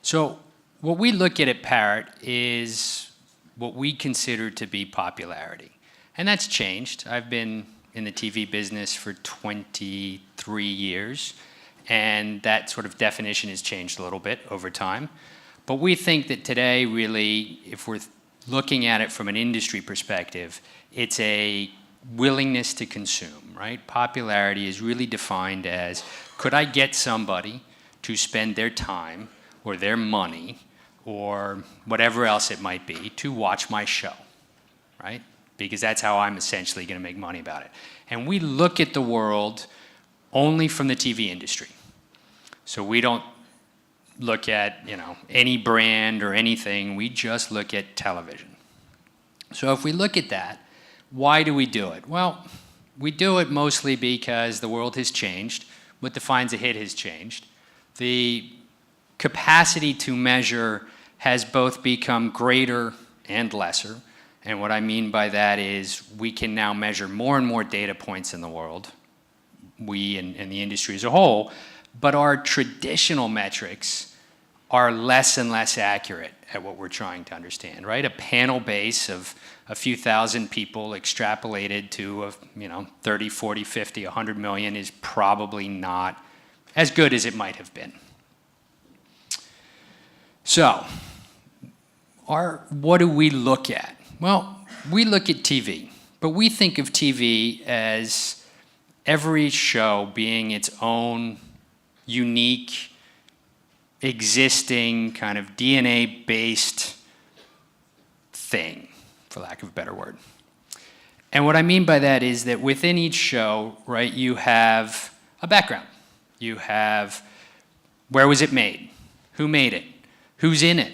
So what we look at Parrot is what we consider to be popularity. And that's changed. I've been in the TV business for 23 years, and that sort of definition has changed a little bit over time. But we think that today, really, if we're looking at it from an industry perspective, it's a willingness to consume, right? Popularity is really defined as, could I get somebody to spend their time or their money or whatever else it might be to watch my show, right? Because that's how I'm essentially going to make money about it. And we look at the world only from the TV industry. So we don't look at, any brand or anything. We just look at television. So if we look at that, why do we do it? Well, we do it mostly because the world has changed. What defines a hit has changed. The capacity to measure has both become greater and lesser. And what I mean by that is we can now measure more and more data points in the world, we and the industry as a whole, but our traditional metrics are less and less accurate at what we're trying to understand, right? A panel base of a few thousand people extrapolated to 30, 40, 50, 100 million is probably not as good as it might have been. So, what do we look at? Well, we look at TV, but we think of TV as every show being its own unique, existing, kind of DNA-based thing, for lack of a better word. And what I mean by that is that within each show, right, you have a background. You have, where was it made? Who made it? Who's in it?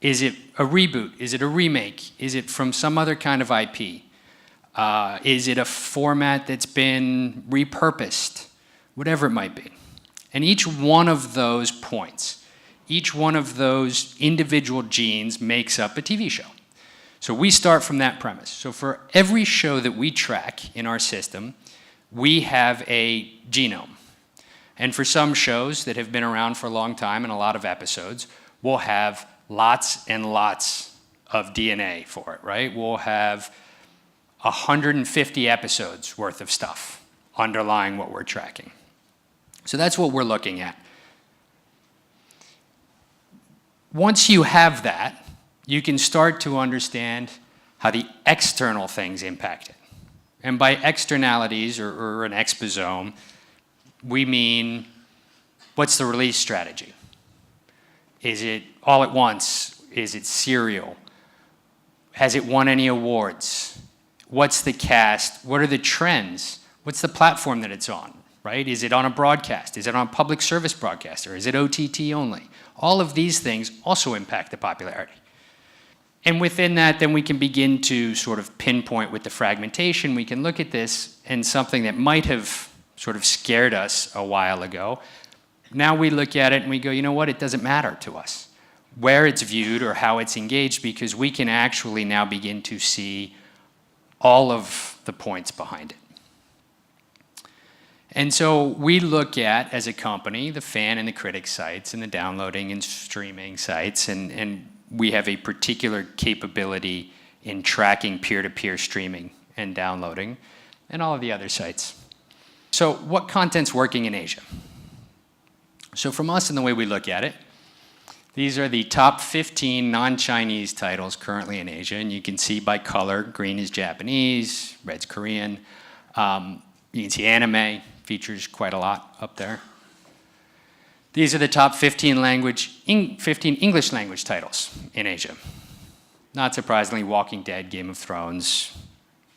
Is it a reboot? Is it a remake? Is it from some other kind of IP? Is it a format that's been repurposed? Whatever it might be. And each one of those points, each one of those individual genes makes up a TV show. So we start from that premise. So for every show that we track in our system, we have a genome. And for some shows that have been around for a long time and a lot of episodes, we'll have lots and lots of DNA for it, right? We'll have 150 episodes worth of stuff underlying what we're tracking. So that's what we're looking at. Once you have that, you can start to understand how the external things impact it. And by externalities or an exposome, we mean, what's the release strategy? Is it all at once? Is it serial? Has it won any awards? What's the cast? What are the trends? What's the platform that it's on, right? Is it on a broadcast? Is it on a public service broadcaster? Is it OTT only? All of these things also impact the popularity. And within that, then we can begin to sort of pinpoint with the fragmentation. We can look at this and something that might have sort of scared us a while ago. Now we look at it and we go, you know what, it doesn't matter to us where it's viewed or how it's engaged, because we can actually now begin to see all of the points behind it. And so we look at, as a company, the fan and the critic sites and the downloading and streaming sites, and we have a particular capability in tracking peer-to-peer streaming and downloading and all of the other sites. So what content's working in Asia? So from us and the way we look at it, these are the top 15 non-Chinese titles currently in Asia, and you can see by color, green is Japanese, red's Korean. You can see anime features quite a lot up there. These are the top 15 English language titles in Asia. Not surprisingly, Walking Dead, Game of Thrones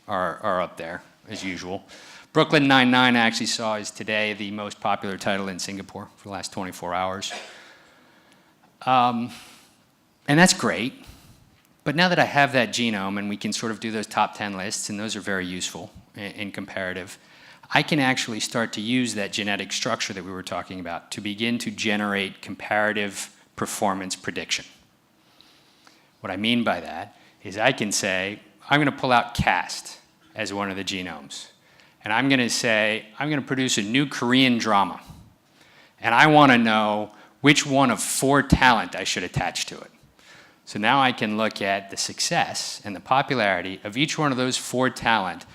are up there, as usual. Brooklyn Nine-Nine, I actually saw, is today the most popular title in Singapore for the last 24 hours. And that's great. But now that I have that genome and we can sort of do those top 10 lists, and those are very useful in comparative, I can actually start to use that genetic structure that we were talking about to begin to generate comparative performance prediction. What I mean by that is I can say, I'm going to pull out cast as one of the genomes. And I'm going to say, I'm going to produce a new Korean drama. And I want to know which one of 4 talent I should attach to it. So now I can look at the success and the popularity of each one of those 4 talent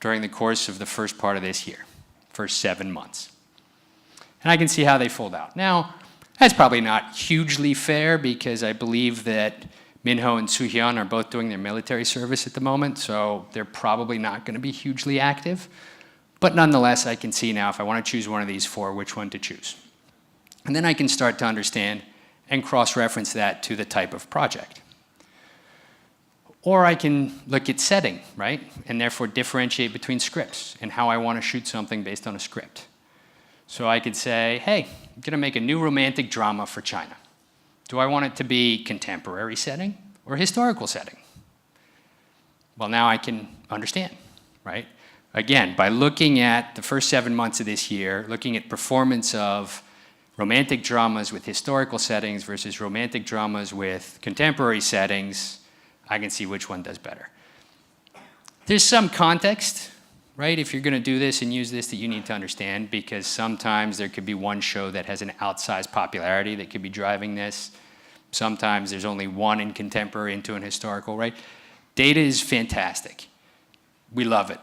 during the course of the first part of this year, first 7 months. And I can see how they fold out. Now, that's probably not hugely fair because I believe that Minho and Soo-hyun are both doing their military service at the moment, so they're probably not going to be hugely active. But nonetheless, I can see now if I want to choose one of these 4, which one to choose. And then I can start to understand and cross-reference that to the type of project. Or I can look at setting, right? And therefore differentiate between scripts and how I want to shoot something based on a script. So I could say, hey, I'm going to make a new romantic drama for China. Do I want it to be contemporary setting or historical setting? Well, now I can understand, right? Again, by looking at the first 7 months of this year, looking at performance of romantic dramas with historical settings versus romantic dramas with contemporary settings, I can see which one does better. There's some context, right? If you're going to do this and use this that you need to understand, because sometimes there could be one show that has an outsized popularity that could be driving this. Sometimes there's only one in contemporary and 2 in historical, right? Data is fantastic. We love it,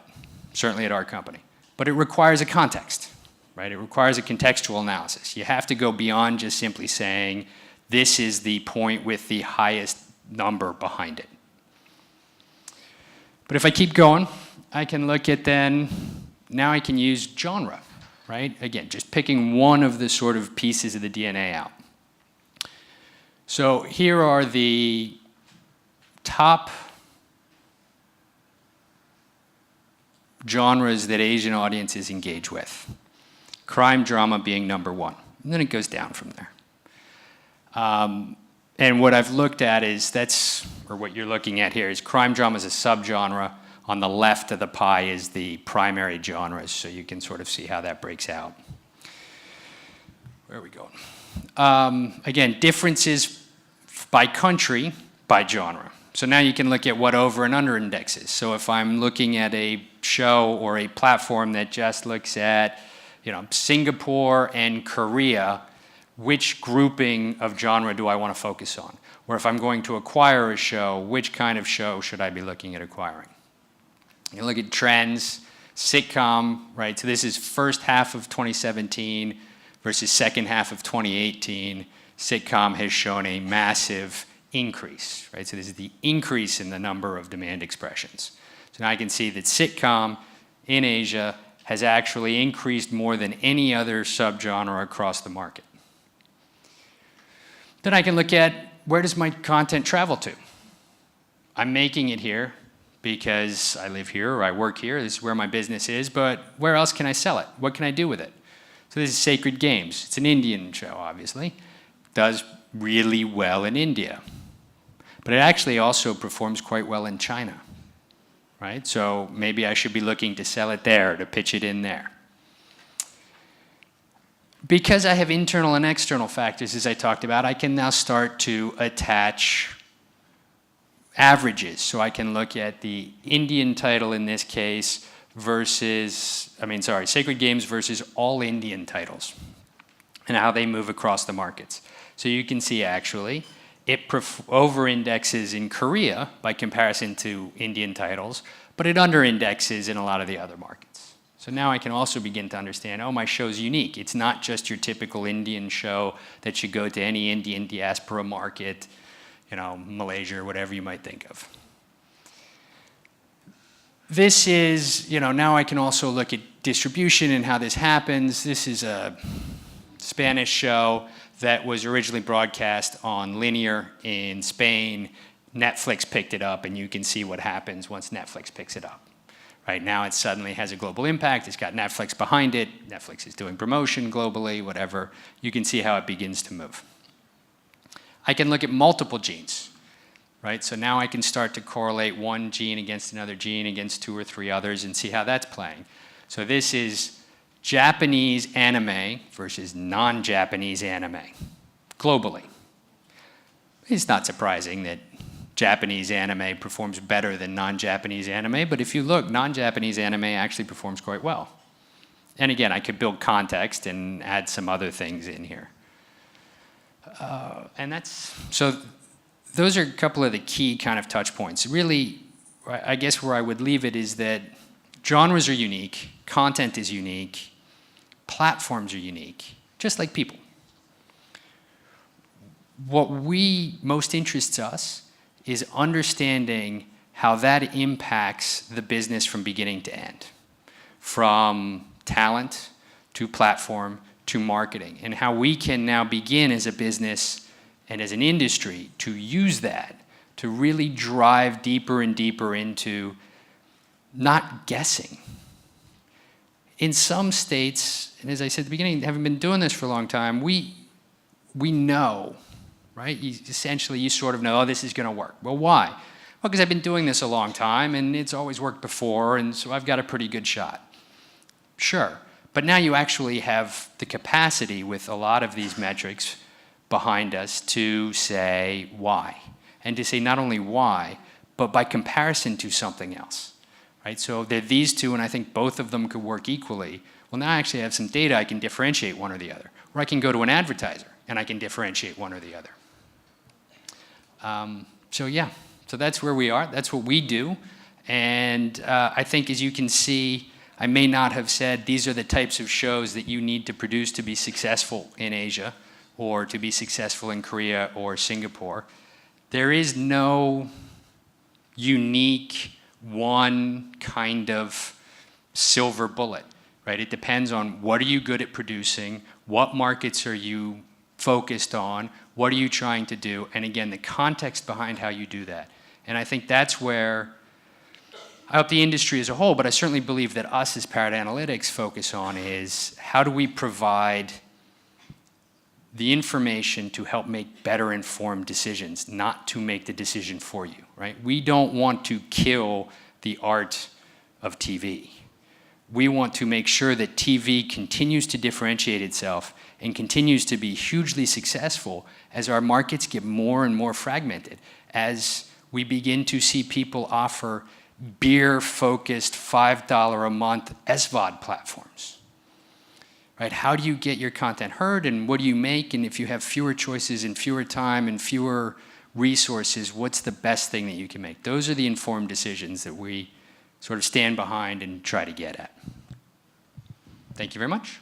certainly at our company. But it requires a context, right? It requires a contextual analysis. You have to go beyond just simply saying, this is the point with the highest number behind it. But if I keep going, I can look at then, now I can use genre, right? Again, just picking one of the sort of pieces of the DNA out. So here are the top genres that Asian audiences engage with. Crime drama being number 1. And then it goes down from there. And what I've looked at is what you're looking at here is crime drama is a subgenre. On the left of the pie is the primary genres, so you can sort of see how that breaks out. Where are we going? Again, differences by country, by genre. So now you can look at what over and under indexes. So if I'm looking at a show or a platform that just looks at, Singapore and Korea, which grouping of genre do I want to focus on? Or if I'm going to acquire a show, which kind of show should I be looking at acquiring? You look at trends, sitcom, right? So this is first half of 2017 versus second half of 2018. Sitcom has shown a massive increase, right? So this is the increase in the number of demand expressions. So now I can see that sitcom in Asia has actually increased more than any other subgenre across the market. Then I can look at where does my content travel to? I'm making it here because I live here or I work here. This is where my business is, but where else can I sell it? What can I do with it? So this is Sacred Games. It's an Indian show, obviously. Does really well in India. But it actually also performs quite well in China, right? So maybe I should be looking to sell it there, to pitch it in there. Because I have internal and external factors, as I talked about, I can now start to attach averages. So I can look at the Indian title in this case Sacred Games versus all Indian titles and how they move across the markets. So you can see actually it over-indexes in Korea by comparison to Indian titles, but it under-indexes in a lot of the other markets. So now I can also begin to understand, my show's unique. It's not just your typical Indian show that should go to any Indian diaspora market, Malaysia or whatever you might think of. This is, now I can also look at distribution and how this happens. This is a Spanish show that was originally broadcast on linear in Spain. Netflix picked it up, and you can see what happens once Netflix picks it up. Right now, it suddenly has a global impact. It's got Netflix behind it. Netflix is doing promotion globally, whatever. You can see how it begins to move. I can look at multiple genes, right? So now I can start to correlate one gene against another gene against 2 or 3 others and see how that's playing. So this is Japanese anime versus non-Japanese anime, globally. It's not surprising that Japanese anime performs better than non-Japanese anime, but if you look, non-Japanese anime actually performs quite well. And again, I could build context and add some other things in here. And so those are a couple of the key kind of touch points. Really, I guess where I would leave it is that genres are unique, content is unique, platforms are unique, just like people. What most interests us is understanding how that impacts the business from beginning to end, from talent to platform to marketing, and how we can now begin as a business and as an industry to use that to really drive deeper and deeper into not guessing. In some states, and as I said at the beginning, having been doing this for a long time, we know, right? Essentially, you sort of know, oh, this is going to work. Well, why? Well, because I've been doing this a long time, and it's always worked before, and so I've got a pretty good shot. Sure, but now you actually have the capacity with a lot of these metrics behind us to say why, and to say not only why, but by comparison to something else. Right? So they're these two, and I think both of them could work equally. Well, now I actually have some data I can differentiate one or the other. Or I can go to an advertiser, and I can differentiate one or the other. So that's where we are. That's what we do. And I think, as you can see, I may not have said these are the types of shows that you need to produce to be successful in Asia, or to be successful in Korea or Singapore. There is no unique one kind of silver bullet, right? It depends on what are you good at producing, what markets are you focused on, what are you trying to do, and again, the context behind how you do that. And I think that's where I hope the industry as a whole, but I certainly believe that us as Parrot Analytics focus on is how do we provide the information to help make better informed decisions, not to make the decision for you, right? We don't want to kill the art of TV. We want to make sure that TV continues to differentiate itself and continues to be hugely successful as our markets get more and more fragmented, as we begin to see people offer beer-focused $5 a month SVOD platforms. Right? How do you get your content heard, and what do you make? And if you have fewer choices and fewer time and fewer resources, what's the best thing that you can make? Those are the informed decisions that we sort of stand behind and try to get at. Thank you very much.